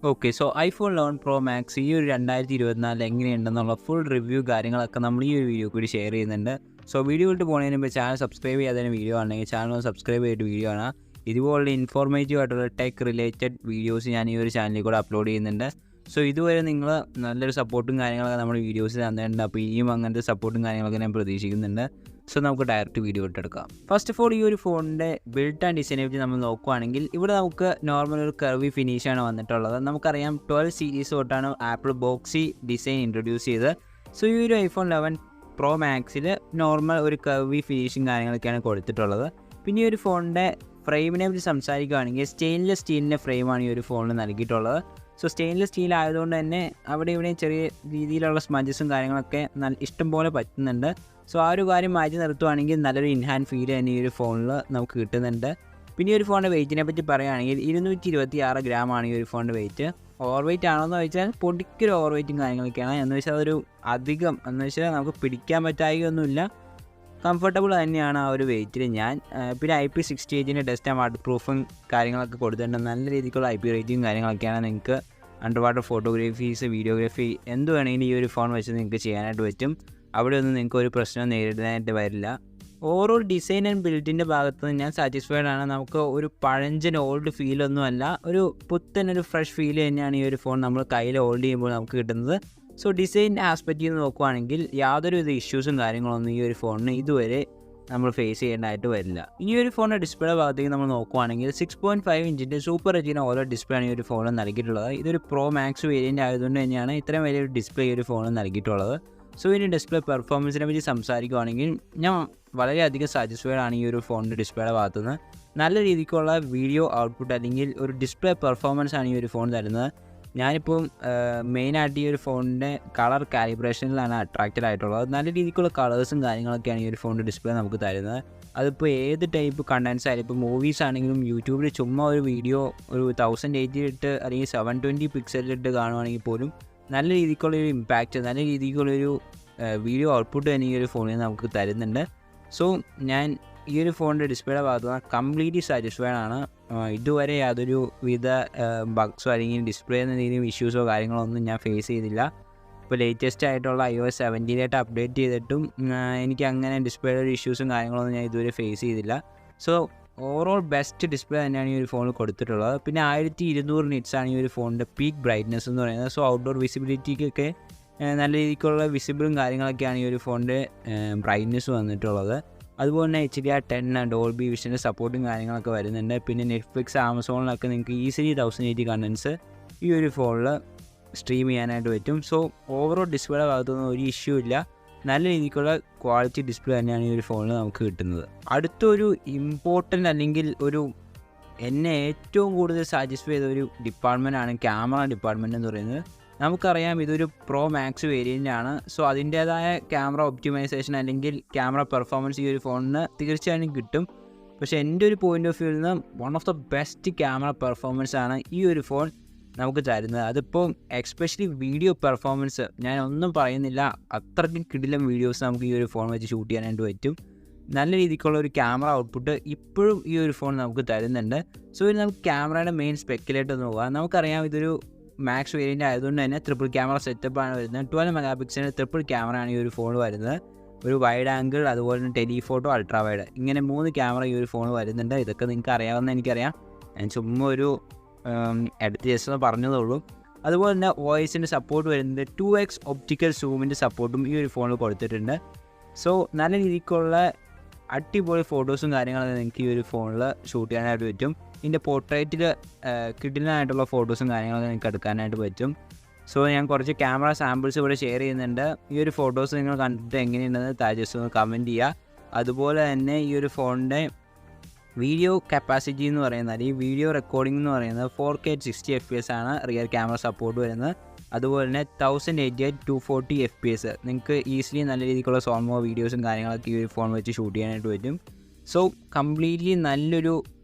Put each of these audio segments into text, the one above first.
Okay. So iPhone 11 pro max ഈ ഒരു 2024 എങ്ങനെയുണ്ടെന്നുള്ള full review കാര്യങ്ങളൊക്കെ നമ്മൾ ഈ ഒരു വീഡിയോ കൂടി ഷെയർ ചെയ്യുന്നുണ്ട്. സോ വീഡിയോ ഇട്ട് പോകുന്നതിന് മുമ്പ് ചാനൽ സബ്സ്ക്രൈബ് ചെയ്യാതെ വീഡിയോ ആണെങ്കിൽ ചാനൽ സബ്സ്ക്രൈബ് ചെയ്തിട്ട് വീഡിയോ ആണ്. ഇതുപോലുള്ള ഇൻഫോർമേറ്റീവ് ആയിട്ടുള്ള ടെക് റിലേറ്റഡ് വീഡിയോസ് ഞാൻ ഈ ഒരു ചാനലിൽ കൂടെ അപ്ലോഡ് ചെയ്യുന്നുണ്ട്. സോ ഇതുവരെ നിങ്ങൾ നല്ലൊരു സപ്പോർട്ടും കാര്യങ്ങളൊക്കെ നമ്മുടെ വീഡിയോസിൽ തന്നിട്ടുണ്ട്. അപ്പോൾ ഇനിയും അങ്ങനത്തെ സപ്പോർട്ടും കാര്യങ്ങളൊക്കെ ഞാൻ പ്രതീക്ഷിക്കുന്നുണ്ട്. സോ നമുക്ക് ഡയറക്റ്റ് വീഡിയോ ഇട്ടെടുക്കാം. ഫസ്റ്റ് ഓഫ് ഓൾ ഈ ഒരു ഫോണിൻ്റെ ബിൽഡ് ആൻഡ് ഡിസൈനെ പറ്റി നമ്മൾ നോക്കുകയാണെങ്കിൽ ഇവിടെ നമുക്ക് നോർമൽ ഒരു കർവി ഫിനിഷാണ് വന്നിട്ടുള്ളത്. നമുക്കറിയാം 12 സീരീസ് തൊട്ടാണ് ആപ്പിൾ ബോക്സി ഡിസൈൻ ഇൻട്രൊഡ്യൂസ് ചെയ്തത്. സോ ഈ ഒരു ഐഫോൺ 11 പ്രോ മാക്സിൽ നോർമൽ ഒരു കർവി ഫിനിഷും കാര്യങ്ങളൊക്കെയാണ് കൊടുത്തിട്ടുള്ളത്. പിന്നെ ഈ ഒരു ഫോണിൻ്റെ ഫ്രെയിമിനെ പറ്റി സംസാരിക്കുകയാണെങ്കിൽ സ്റ്റെയിൻലെസ് സ്റ്റീലിൻ്റെ ഫ്രെയിമാണ് ഈ ഒരു ഫോണിൽ നൽകിയിട്ടുള്ളത്. സോ സ്റ്റെയിൻലെസ് സ്റ്റീൽ ആയതുകൊണ്ട് തന്നെ അവിടെ ഇവിടെയും ചെറിയ രീതിയിലുള്ള സ്മജസും കാര്യങ്ങളൊക്കെ ഇഷ്ടംപോലെ പറ്റുന്നുണ്ട്. സോ ആ ഒരു കാര്യം മാറ്റി നിർത്തുവാണെങ്കിൽ നല്ലൊരു ഇൻഹാൻഡ് ഫീൽ തന്നെ ഈ ഒരു ഫോണിൽ നമുക്ക് കിട്ടുന്നുണ്ട്. പിന്നെ ഈ ഒരു ഫോണിൻ്റെ വെയിറ്റിനെ പറ്റി പറയുകയാണെങ്കിൽ 226 ഗ്രാമാണ് ഈ ഒരു ഫോണിൻ്റെ വെയിറ്റ്. ഓവർ വെയിറ്റ് ആണോയെന്ന് ചോദിച്ചാൽ പൊടിക്കൊരു ഓവർ വെയിറ്റും കാര്യങ്ങളൊക്കെയാണ്. എന്ന് വെച്ചാൽ അതൊരു അധികം എന്ന് വെച്ചാൽ നമുക്ക് പിടിക്കാൻ പറ്റായികയൊന്നുമില്ല, കംഫർട്ടബിൾ തന്നെയാണ് ആ ഒരു വെയിറ്റിൽ ഞാൻ. പിന്നെ IP68 ഡസ്റ്റ് ആൻഡ് വാട്ടർ പ്രൂഫും കാര്യങ്ങളൊക്കെ കൊടുത്തിട്ടുണ്ട്. നല്ല രീതിക്കുള്ള IP റേറ്റിംഗ് കാര്യങ്ങളൊക്കെയാണ്. നിങ്ങൾക്ക് അണ്ടർ വാട്ടർ ഫോട്ടോഗ്രാഫീസ്, വീഡിയോഗ്രാഫി എന്ത് വേണമെങ്കിലും ഈ ഒരു ഫോൺ വെച്ച് നിങ്ങൾക്ക് ചെയ്യാനായിട്ട് പറ്റും. അവിടെ ഒന്നും നിങ്ങൾക്ക് ഒരു പ്രശ്നം നേരിടാനായിട്ട് വരില്ല. ഓവറോൾ ഡിസൈൻ ആൻഡ് ബിൽഡിൻ്റെ ഭാഗത്ത് നിന്ന് ഞാൻ സാറ്റിസ്ഫൈഡ് ആണ്. നമുക്ക് ഒരു പഴഞ്ചൻ ഓൾഡ് ഫീലൊന്നുമല്ല, ഒരു പുത്തനൊരു ഫ്രഷ് ഫീൽ തന്നെയാണ് ഈ ഒരു ഫോൺ നമ്മൾ കയ്യിൽ ഹോൾഡ് ചെയ്യുമ്പോൾ നമുക്ക് കിട്ടുന്നത്. സോ ഡിസൈൻ ആസ്പെക്റ്റിൽ നിന്ന് നോക്കുകയാണെങ്കിൽ യാതൊരുവിധ ഇഷ്യൂസും കാര്യങ്ങളൊന്നും ഈ ഒരു ഫോണിന് ഇതുവരെ നമ്മൾ ഫേസ് ചെയ്യേണ്ടതായിട്ട് വരില്ല. ഈ ഒരു ഫോണിൻ്റെ ഡിസ്പ്ലേയുടെ ഭാഗത്തേക്ക് നമ്മൾ നോക്കുകയാണെങ്കിൽ 6.5 ഇഞ്ചിൻ്റെ സൂപ്പർ റെറ്റിന ഓലോ ഡിസ്പ്ലേ ആണ് ഈ ഒരു ഫോണിൽ നൽകിയിട്ടുള്ളത്. ഇതൊരു പ്രോ മാക്സ് വേരിയൻ്റ് ആയതുകൊണ്ട് തന്നെയാണ് ഇത്രയും വലിയൊരു ഡിസ്പ്ലേ ഈ ഒരു ഫോണിൽ നൽകിയിട്ടുള്ളത്. സോ ഇതിൻ്റെ ഡിസ്പ്ലേ പെർഫോമൻസിനെ പറ്റി സംസാരിക്കുകയാണെങ്കിൽ ഞാൻ വളരെയധികം സാറ്റിസ്ഫൈഡ് ആണ് ഈ ഒരു ഫോണിൻ്റെ ഡിസ്പ്ലേയുടെ ഭാഗത്തുനിന്ന്. നല്ല രീതിക്കുള്ള വീഡിയോ ഔട്ട്പുട്ട് അല്ലെങ്കിൽ ഒരു ഡിസ്പ്ലേ പെർഫോമൻസ് ആണ് ഈ ഒരു ഫോൺ തരുന്നത്. ഞാനിപ്പം മെയിനായിട്ട് ഈ ഒരു ഫോണിൻ്റെ കളർ കാലിബ്രേഷനിലാണ് അട്രാക്റ്റഡ് ആയിട്ടുള്ളത്. നല്ല രീതിക്കുള്ള കളേഴ്സും കാര്യങ്ങളൊക്കെയാണ് ഈ ഒരു ഫോണിൻ്റെ ഡിസ്പ്ലേ നമുക്ക് തരുന്നത്. അതിപ്പോൾ ഏത് ടൈപ്പ് കണ്ടൻസ് ആയാലും, ഇപ്പോൾ മൂവീസ് ആണെങ്കിലും യൂട്യൂബിൽ ചുമ്മാ ഒരു വീഡിയോ ഒരു 1080 ഇട്ട് അല്ലെങ്കിൽ 720 പിക്സലിട്ട് കാണുവാണെങ്കിൽ പോലും നല്ല രീതിക്കുള്ളൊരു ഇമ്പാക്റ്റ്, നല്ല രീതിക്കുള്ളൊരു വീഡിയോ ഔട്ട്പുട്ട് തന്നെ ഈ ഒരു ഫോണിൽ നമുക്ക് തരുന്നുണ്ട്. സോ ഞാൻ ഈ ഒരു ഫോണിൻ്റെ ഡിസ്പ്ലേയുടെ ഭാഗത്ത് കംപ്ലീറ്റ്ലി സാറ്റിസ്ഫൈഡ് ആണ്. ഇതുവരെ യാതൊരു വിധ ബഗ്സോ അല്ലെങ്കിൽ ഡിസ്പ്ലേ എന്ന രീതിയിൽ ഇഷ്യൂസോ കാര്യങ്ങളോ ഒന്നും ഞാൻ ഫേസ് ചെയ്തില്ല. ഇപ്പോൾ ലേറ്റസ്റ്റ് ആയിട്ടുള്ള iOS 17 അപ്ഡേറ്റ് ചെയ്തിട്ടും എനിക്ക് അങ്ങനെ ഡിസ്പ്ലേയുടെ ഒരു ഇഷ്യൂസും കാര്യങ്ങളൊന്നും ഞാൻ ഇതുവരെ ഫേസ് ചെയ്തില്ല. സോ ഓവറോൾ ബെസ്റ്റ് ഡിസ്പ്ലേ തന്നെയാണ് ഈ ഒരു ഫോണിൽ കൊടുത്തിട്ടുള്ളത്. പിന്നെ 1200 നിറ്റ്സാണ് ഈ ഒരു ഫോണിൻ്റെ പീക്ക് ബ്രൈറ്റ്നസ് എന്ന് പറയുന്നത്. സോ ഔട്ട്ഡോർ വിസിബിലിറ്റിക്കൊക്കെ നല്ല രീതിക്കുള്ള വിസിബിളും കാര്യങ്ങളൊക്കെയാണ് ഈ ഒരു ഫോണിൻ്റെ ബ്രൈറ്റ്നസ് വന്നിട്ടുള്ളത്. അതുപോലെ തന്നെ HDR10 ഡോൾബി വിഷൻ്റെ സപ്പോർട്ടും കാര്യങ്ങളൊക്കെ വരുന്നുണ്ട്. പിന്നെ നെറ്റ്ഫ്ലിക്സ്, ആമസോണിലൊക്കെ നിങ്ങൾക്ക് ഈസിലി 1080 കണ്ടൻസ് ഈ ഒരു ഫോണിൽ സ്ട്രീം ചെയ്യാനായിട്ട് പറ്റും. സോ ഓവറോൾ ഡിസ്പ്ലേയുടെ ഭാഗത്തുനിന്ന് ഒരു ഇഷ്യൂ ഇല്ല. നല്ല രീതിക്കുള്ള ക്വാളിറ്റി ഡിസ്പ്ലേ തന്നെയാണ് ഈ ഒരു ഫോണിൽ നമുക്ക് കിട്ടുന്നത്. അടുത്തൊരു ഇമ്പോർട്ടൻ്റ് അല്ലെങ്കിൽ ഒരു എന്നെ ഏറ്റവും കൂടുതൽ സാറ്റിസ്ഫൈ ചെയ്ത ഒരു ഡിപ്പാർട്ട്മെൻറ്റാണ് ക്യാമറ ഡിപ്പാർട്ട്മെൻറ്റ് എന്ന് പറയുന്നത്. നമുക്കറിയാം ഇതൊരു പ്രോ മാക്സ് വേരിയൻ്റ് ആണ്. സോ അതിൻ്റേതായ ക്യാമറ ഒപ്റ്റിമൈസേഷൻ അല്ലെങ്കിൽ ക്യാമറ പെർഫോമൻസ് ഈ ഒരു ഫോണിന് തീർച്ചയായും കിട്ടും. പക്ഷേ എൻ്റെ ഒരു പോയിൻ്റ് ഓഫ് വ്യൂവിൽ നിന്ന് one of the best camera performance ആണ് ഈ ഒരു ഫോൺ നമുക്ക് തരുന്നത്. അതിപ്പോൾ എക്സ്പെഷ്യലി വീഡിയോ പെർഫോമൻസ് ഞാൻ ഒന്നും പറയുന്നില്ല, അത്രയ്ക്കും കിടിലം വീഡിയോസ് നമുക്ക് ഈ ഒരു ഫോൺ വെച്ച് ഷൂട്ട് ചെയ്യാനായിട്ട് പറ്റും. നല്ല രീതിക്കുള്ള ഒരു ക്യാമറ ഔട്ട്പുട്ട് ഇപ്പോഴും ഈ ഒരു ഫോൺ നമുക്ക് തരുന്നുണ്ട്. സോ ഇത് നമുക്ക് ക്യാമറയുടെ മെയിൻ സ്പെക്കിലേറ്റ് നോക്കുക. നമുക്കറിയാം ഇതൊരു മാക്സ് വേരിയൻ്റ് ആയതുകൊണ്ട് തന്നെ ട്രിപ്പിൾ ക്യാമറ സെറ്റപ്പാണ് വരുന്നത്. 12 മെഗാ പിക്സലിൻ്റെ ട്രിപ്പിൾ ക്യാമറയാണ് ഈ ഒരു ഫോൺ വരുന്നത്. ഒരു വൈഡ് ആംഗിൾ, അതുപോലെ തന്നെ ടെലിഫോട്ടോ, അൾട്രാ വൈഡ്, ഇങ്ങനെ 3 ക്യാമറ ഈ ഒരു ഫോൺ വരുന്നുണ്ട്. ഇതൊക്കെ നിങ്ങൾക്ക് അറിയാവുന്ന എനിക്കറിയാം, ഞാൻ ചുമ്മാ ഒരു എടുത്ത് ജസ്റ്റ് പറഞ്ഞതേ ഉള്ളൂ. അതുപോലെ തന്നെ വോയിസിൻ്റെ സപ്പോർട്ട് വരുന്നത് 2x ഒപ്റ്റിക്കൽ സൂമിൻ്റെ സപ്പോർട്ടും ഈ ഒരു ഫോണിൽ കൊടുത്തിട്ടുണ്ട്. സോ നല്ല രീതിക്കുള്ള അടിപൊളി ഫോട്ടോസും കാര്യങ്ങളൊക്കെ നിങ്ങൾക്ക് ഈ ഒരു ഫോണിൽ ഷൂട്ട് ചെയ്യാനായിട്ട് പറ്റും. ഇതിൻ്റെ പോർട്രേറ്റിൽ കിടിലനായിട്ടുള്ള ഫോട്ടോസും കാര്യങ്ങളൊക്കെ നിങ്ങൾക്ക് എടുക്കാനായിട്ട് പറ്റും. സോ ഞാൻ കുറച്ച് ക്യാമറ സാമ്പിൾസ് ഇവിടെ ഷെയർ ചെയ്യുന്നുണ്ട്. ഈ ഒരു ഫോട്ടോസ് നിങ്ങൾ കണ്ടിട്ട് എങ്ങനെയുണ്ടെന്ന് ജസ്റ്റ് ഒന്ന് കമൻറ്റ് ചെയ്യുക. അതുപോലെ തന്നെ ഈ ഒരു ഫോണിൻ്റെ വീഡിയോ കപ്പാസിറ്റി എന്ന് പറയുന്നത്, ഈ വീഡിയോ റെക്കോർഡിംഗ് എന്ന് പറയുന്നത് 4K 60 FPS ആണ് റിയർ ക്യാമറ സപ്പോർട്ട് വരുന്നത്. അതുപോലെ തന്നെ 1080 240 FPS നിങ്ങൾക്ക് ഈസിലി നല്ല രീതിക്കുള്ള സോൾമോ വീഡിയോസും കാര്യങ്ങളൊക്കെ ഈ ഒരു ഫോൺ വെച്ച് ഷൂട്ട് ചെയ്യാനായിട്ട് പറ്റും. സോ കംപ്ലീറ്റ്ലി നല്ലൊരു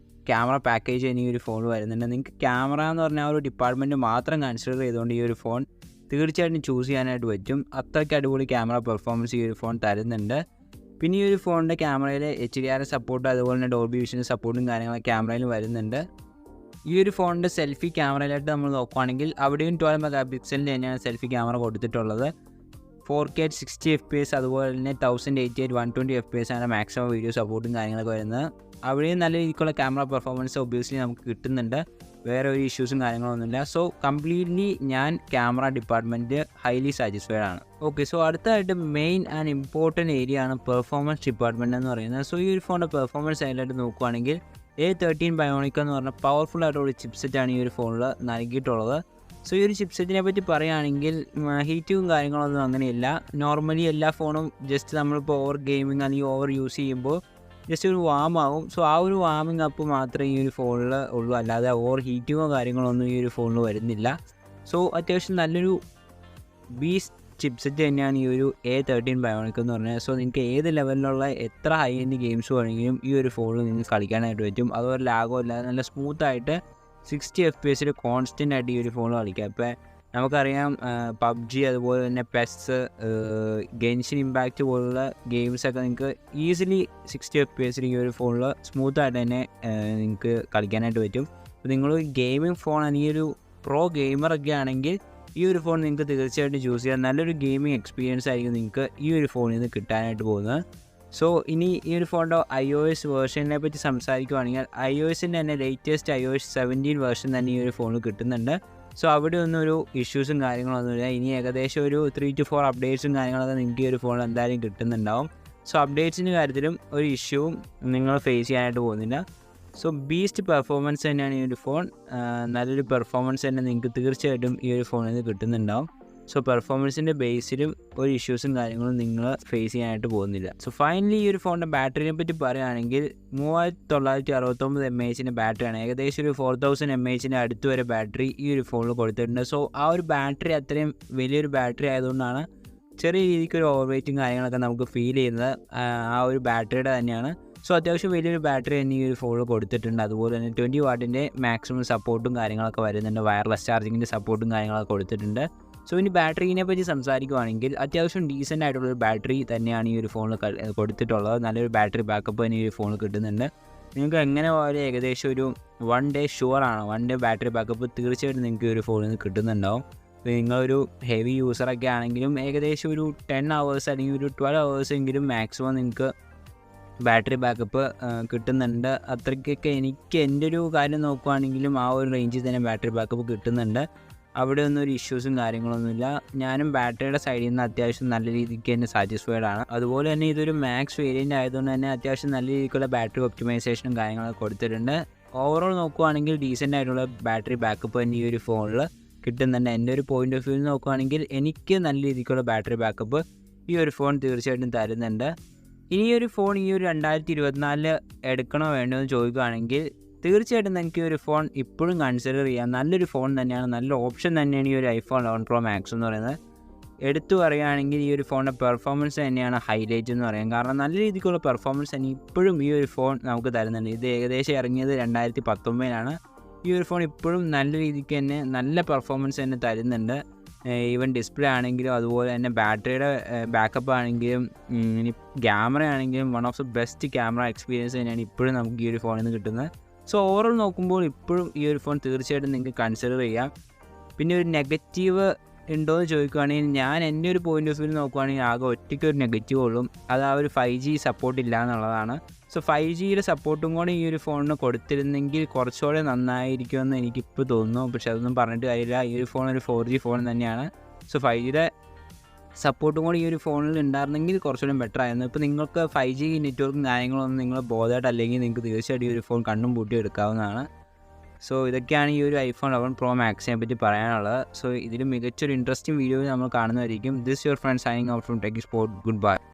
ക്യാമറ പാക്കേജ് തന്നെ ഈ ഒരു ഫോൺ വരുന്നുണ്ട്. നിങ്ങൾക്ക് ക്യാമറ എന്ന് പറഞ്ഞാൽ ഒരു ഡിപ്പാർട്ട്മെൻറ്റ് മാത്രം കൺസിഡർ ചെയ്തുകൊണ്ട് ഈ ഒരു ഫോൺ തീർച്ചയായിട്ടും ചൂസ് ചെയ്യാനായിട്ട് പറ്റും. അത്രയ്ക്ക് അടിപൊളി ക്യാമറ പെർഫോമൻസ് ഈ ഒരു ഫോൺ തരുന്നുണ്ട്. പിന്നെ ഈ ഒരു ഫോണിൻ്റെ ക്യാമറയിൽ HDR സപ്പോർട്ട്, അതുപോലെ തന്നെ ഡോൾബി വിഷൻ്റെ സപ്പോർട്ടും കാര്യങ്ങളൊക്കെ ക്യാമറയിൽ വരുന്നുണ്ട്. ഈ ഒരു ഫോണിൻ്റെ സെൽഫി ക്യാമറയിലായിട്ട് നമ്മൾ നോക്കുകയാണെങ്കിൽ അവിടെയും 12 മെഗാ പിക്സലിൻ്റെ തന്നെയാണ് സെൽഫി ക്യാമറ കൊടുത്തിട്ടുള്ളത്. 4K 60 FPS അതുപോലെ തന്നെ 1080 120 FPS ആണ് മാക്സിമം വീഡിയോ സപ്പോർട്ടും കാര്യങ്ങളൊക്കെ വരുന്നത്. അവിടെയും നല്ല രീതിക്കുള്ള ക്യാമറ പെർഫോമൻസ് ഒബ്വിയസ്ലി നമുക്ക് കിട്ടുന്നുണ്ട്. വേറെ ഒരു ഇഷ്യൂസും കാര്യങ്ങളൊന്നുമില്ല. സോ കംപ്ലീറ്റ്ലി ഞാൻ ക്യാമറ ഡിപ്പാർട്ട്മെൻറ്റ് ഹൈലി സാറ്റിസ്ഫൈഡ് ആണ്. ഓക്കെ, സോ അടുത്തതായിട്ട് മെയിൻ ആൻഡ് ഇമ്പോർട്ടൻറ്റ് ഏരിയ ആണ് പെർഫോമൻസ് ഡിപ്പാർട്ട്മെൻറ്റ് എന്ന് പറയുന്നത്. സോ ഈ ഒരു ഫോണിൻ്റെ പെർഫോമൻസ് അതിലായിട്ട് നോക്കുകയാണെങ്കിൽ A13 Bionic എന്ന് പറഞ്ഞ പവർഫുൾ ആയിട്ടുള്ള ചിപ്സെറ്റാണ് ഈ ഒരു ഫോണിൽ നൽകിയിട്ടുള്ളത്. സോ ഈ ഒരു ചിപ്സെറ്റിനെ പറ്റി പറയുകയാണെങ്കിൽ ഹീറ്റും കാര്യങ്ങളൊന്നും അങ്ങനെയില്ല. നോർമലി എല്ലാ ഫോണും ജസ്റ്റ് നമ്മളിപ്പോൾ ഓവർ ഗെയിമിങ് അല്ലെങ്കിൽ ഓവർ യൂസ് ചെയ്യുമ്പോൾ ജസ്റ്റ് ഒരു വാം ആകും. സോ ആ ഒരു വാമിങ് അപ്പ് മാത്രമേ ഈ ഒരു ഫോണിൽ ഉള്ളൂ, അല്ലാതെ ഓവർ ഹീറ്റിങ്ങോ കാര്യങ്ങളൊന്നും ഈ ഒരു ഫോണിൽ വരുന്നില്ല. സോ അത്യാവശ്യം നല്ലൊരു ബീസ്റ്റ് ചിപ്സെറ്റ് തന്നെയാണ് ഈ ഒരു A13 Bionic എന്ന് പറഞ്ഞാൽ. സോ നിങ്ങൾക്ക് ഏത് ലെവലിലുള്ള എത്ര ഹൈ എൻഡ് ഗെയിംസ് വേണമെങ്കിലും ഈ ഒരു ഫോണിൽ നിങ്ങൾക്ക് കളിക്കാനായിട്ട് പറ്റും. അതുപോലെ ലാഗോ ഇല്ലാതെ നല്ല സ്മൂത്തായിട്ട് 60 FPS കോൺസ്റ്റൻ്റ് ആയിട്ട് ഈ ഒരു ഫോണിൽ കളിക്കാം. ഇപ്പോൾ നമുക്കറിയാം PUBG അതുപോലെ തന്നെ PES, ഗെൻഷിൻ ഇമ്പാക്റ്റ് പോലുള്ള ഗെയിംസൊക്കെ നിങ്ങൾക്ക് ഈസിലി 60 FPS ഈ ഒരു ഫോണിൽ സ്മൂത്തായിട്ട് തന്നെ നിങ്ങൾക്ക് കളിക്കാനായിട്ട് പറ്റും. അപ്പോൾ നിങ്ങൾ ഗെയിമിംഗ് ഫോൺ അല്ലെങ്കിൽ ഒരു പ്രോ ഗെയിമറൊക്കെ ആണെങ്കിൽ ഈ ഒരു ഫോൺ നിങ്ങൾക്ക് തീർച്ചയായിട്ടും ചൂസ് ചെയ്യാം. നല്ലൊരു ഗെയിമിംഗ് എക്സ്പീരിയൻസ് ആയിരിക്കും നിങ്ങൾക്ക് ഈ ഒരു ഫോണിൽ നിന്ന് കിട്ടാനായിട്ട് പോകുന്നത്. സോ ഇനി ഈ ഒരു ഫോണിൻ്റെ iOS വേർഷനെ പറ്റി സംസാരിക്കുകയാണെങ്കിൽ iOSൻ്റെ തന്നെ ലേറ്റസ്റ്റ് iOS 17 വേർഷൻ തന്നെ ഈ ഒരു ഫോണിൽ കിട്ടുന്നുണ്ട്. സോ അവിടെ ഒന്നും ഒരു ഇഷ്യൂസും കാര്യങ്ങളൊന്നുമില്ല. ഇനി ഏകദേശം ഒരു 3 to 4 അപ്ഡേറ്റ്സും കാര്യങ്ങളൊക്കെ നിങ്ങൾക്ക് ഈ ഒരു ഫോണിൽ എന്തായാലും കിട്ടുന്നുണ്ടാവും. സോ അപ്ഡേറ്റ്സിൻ്റെ കാര്യത്തിലും ഒരു ഇഷ്യൂവും നിങ്ങൾ ഫേസ് ചെയ്യാനായിട്ട് പോകുന്നില്ല. സോ ബീസ്റ്റ് പെർഫോമൻസ് തന്നെയാണ് ഈ ഒരു ഫോൺ. നല്ലൊരു പെർഫോമൻസ് തന്നെ നിങ്ങൾക്ക് തീർച്ചയായിട്ടും ഈ ഒരു ഫോണിൽ നിന്ന് കിട്ടുന്നുണ്ടാവും. സോ പെർഫോമൻസിൻ്റെ ബേസിലും ഒരു ഇഷ്യൂസും കാര്യങ്ങളും നിങ്ങൾ ഫേസ് ചെയ്യാനായിട്ട് പോകുന്നില്ല. സോ ഫൈനലി ഈ ഒരു ഫോണിൻ്റെ ബാറ്ററിനെ പറ്റി പറയുകയാണെങ്കിൽ 3969 mAh ബാറ്ററിയാണ്. ഏകദേശം ഒരു 4000 mAh അടുത്ത് വരെ ബാറ്ററി ഈ ഒരു ഫോണിൽ കൊടുത്തിട്ടുണ്ട്. സോ ആ ഒരു ബാറ്ററി അത്രയും വലിയൊരു ബാറ്ററി ആയതുകൊണ്ടാണ് ചെറിയ രീതിക്കൊരു ഓവർ വെയിറ്റും കാര്യങ്ങളൊക്കെ നമുക്ക് ഫീൽ ചെയ്യുന്നത് ആ ഒരു ബാറ്ററിയുടെ തന്നെയാണ്. സോ അത്യാവശ്യം വലിയൊരു ബാറ്ററി തന്നെ ഈ ഒരു ഫോണിൽ കൊടുത്തിട്ടുണ്ട്. അതുപോലെ തന്നെ 20 വാട്ടിൻ്റെ മാക്സിമം സപ്പോർട്ടും കാര്യങ്ങളൊക്കെ വരുന്നുണ്ട്. വയർലെസ് ചാർജിങ്ങിൻ്റെ സപ്പോർട്ടും കാര്യങ്ങളൊക്കെ കൊടുത്തിട്ടുണ്ട്. സോ ഇനി ബാറ്ററിനെ പറ്റി സംസാരിക്കുകയാണെങ്കിൽ അത്യാവശ്യം ഡീസൻ്റ് ആയിട്ടുള്ളൊരു ബാറ്ററി തന്നെയാണ് ഈ ഒരു ഫോണിൽ കൊടുത്തിട്ടുള്ളത്. നല്ലൊരു ബാറ്ററി ബാക്കപ്പ് തന്നെ ഈ ഒരു ഫോണിൽ കിട്ടുന്നുണ്ട്. നിങ്ങൾക്ക് എങ്ങനെ പോയാലും ഏകദേശം ഒരു 1 day ഷുവറാണ്, 1 day ബാറ്ററി ബാക്കപ്പ് തീർച്ചയായിട്ടും നിങ്ങൾക്ക് ഈ ഒരു ഫോണിൽ നിന്ന് കിട്ടുന്നുണ്ടാവും. അപ്പോൾ നിങ്ങളൊരു ഹെവി യൂസറൊക്കെ ആണെങ്കിലും ഏകദേശം ഒരു 10 hours അല്ലെങ്കിൽ ഒരു 12 hours എങ്കിലും മാക്സിമം നിങ്ങൾക്ക് ബാറ്ററി ബാക്കപ്പ് കിട്ടുന്നുണ്ട്. അത്രയ്ക്കൊക്കെ എനിക്ക് എൻ്റെ ഒരു കാര്യം നോക്കുകയാണെങ്കിലും ആ ഒരു റേഞ്ചിൽ തന്നെ ബാറ്ററി ബാക്കപ്പ് കിട്ടുന്നുണ്ട്. അവിടെ ഒന്നും ഒരു ഇഷ്യൂസും കാര്യങ്ങളൊന്നുമില്ല. ഞാനും ബാറ്ററിയുടെ സൈഡിൽ നിന്ന് അത്യാവശ്യം നല്ല രീതിക്ക് തന്നെ സാറ്റിസ്ഫൈഡ് ആണ്. അതുപോലെ തന്നെ ഇതൊരു മാക്സ് വേരിയൻ്റ് ആയതുകൊണ്ട് തന്നെ അത്യാവശ്യം നല്ല രീതിക്കുള്ള ബാറ്ററി ഒപ്റ്റിമൈസേഷനും കാര്യങ്ങളൊക്കെ കൊടുത്തിട്ടുണ്ട്. ഓവറോൾ നോക്കുകയാണെങ്കിൽ ഡീസൻ്റ് ആയിട്ടുള്ള ബാറ്ററി ബാക്കപ്പ് തന്നെ ഈ ഒരു ഫോണിൽ കിട്ടുന്നുണ്ട്. എൻ്റെ ഒരു പോയിൻ്റ് ഓഫ് വ്യൂ നോക്കുകയാണെങ്കിൽ എനിക്ക് നല്ല രീതിക്കുള്ള ബാറ്ററി ബാക്കപ്പ് ഈ ഒരു ഫോൺ തീർച്ചയായിട്ടും തരുന്നുണ്ട്. ഇനി ഒരു ഫോൺ ഈ ഒരു 2024 എടുക്കണോ വേണ്ടോ എന്ന് ചോദിക്കുകയാണെങ്കിൽ തീർച്ചയായിട്ടും എനിക്ക് ഈ ഒരു ഫോൺ ഇപ്പോഴും കൺസിഡർ ചെയ്യാം. നല്ലൊരു ഫോൺ തന്നെയാണ്, നല്ല ഓപ്ഷൻ തന്നെയാണ് ഈ ഒരു iPhone 11 Pro Max എന്ന് പറയുന്നത്. എടുത്തു പറയുകയാണെങ്കിൽ ഈ ഒരു ഫോണിൻ്റെ പെർഫോമൻസ് തന്നെയാണ് ഹൈലൈറ്റ് എന്ന് പറയാം. കാരണം നല്ല രീതിക്കുള്ള പെർഫോമൻസ് തന്നെ ഇപ്പോഴും ഈ ഒരു ഫോൺ നമുക്ക് തരുന്നുണ്ട്. ഇത് ഏകദേശം ഇറങ്ങിയത് 2019 ഈ ഒരു ഫോൺ ഇപ്പോഴും നല്ല രീതിക്ക് തന്നെ നല്ല പെർഫോമൻസ് തന്നെ തരുന്നുണ്ട്. ഈവൻ ഡിസ്പ്ലേ ആണെങ്കിലും അതുപോലെ തന്നെ ബാറ്ററിയുടെ ബാക്കപ്പ് ആണെങ്കിലും ഇനി ക്യാമറ ആണെങ്കിലും one of the best camera experience തന്നെയാണ് ഇപ്പോഴും നമുക്ക് ഈ ഒരു ഫോണിൽ നിന്ന് കിട്ടുന്നത്. സോ ഓവറോൾ നോക്കുമ്പോൾ ഇപ്പോഴും ഈ ഒരു ഫോൺ തീർച്ചയായിട്ടും നിങ്ങൾക്ക് കൺസിഡർ ചെയ്യാം. പിന്നെ ഒരു നെഗറ്റീവ് ഉണ്ടോ എന്ന് ചോദിക്കുകയാണെങ്കിൽ ഞാൻ എൻ്റെ ഒരു പോയിൻ്റ് ഓഫ് വ്യൂ നോക്കുകയാണെങ്കിൽ ആകെ ഒറ്റയ്ക്കൊരു നെഗറ്റീവ് ഉള്ളൂ. അത് ആ ഒരു 5G സപ്പോർട്ട് ഇല്ല എന്നുള്ളതാണ്. സോ 5Gയുടെ സപ്പോർട്ടും കൂടെ ഈ ഒരു ഫോണിന് കൊടുത്തിരുന്നെങ്കിൽ കുറച്ചുകൂടെ നന്നായിരിക്കുമെന്ന് എനിക്കിപ്പോൾ തോന്നുന്നു. പക്ഷെ അതൊന്നും പറഞ്ഞിട്ട് കാര്യമില്ല. ഈ ഒരു ഫോൺ ഒരു 4G ഫോൺ തന്നെയാണ്. സോ 5Gയുടെ സപ്പോർട്ടും കൂടി ഈ ഒരു ഫോണിൽ ഉണ്ടായിരുന്നെങ്കിൽ കുറച്ചുകൂടി ബെറ്റർ ആയിരുന്നു. ഇപ്പോൾ നിങ്ങൾക്ക് 5G നെറ്റ്വർക്കും കാര്യങ്ങളൊന്നും നിങ്ങൾ ബോധമായിട്ട് അല്ലെങ്കിൽ നിങ്ങൾക്ക് തീർച്ചയായിട്ടും ഈ ഒരു ഫോൺ കണ്ണും പൂട്ടി എടുക്കാവുന്നതാണ്. സോ ഇതൊക്കെയാണ് ഈ ഒരു iPhone 11 Pro Maxനെ പറ്റി പറയാനുള്ളത്. സോ ഇതിൽ മികച്ചൊരു ഇൻട്രസ്റ്റിംഗ് വീഡിയോ നമ്മൾ കാണുന്നതായിരിക്കും. This your friend signing out from Tech Sport. Good by.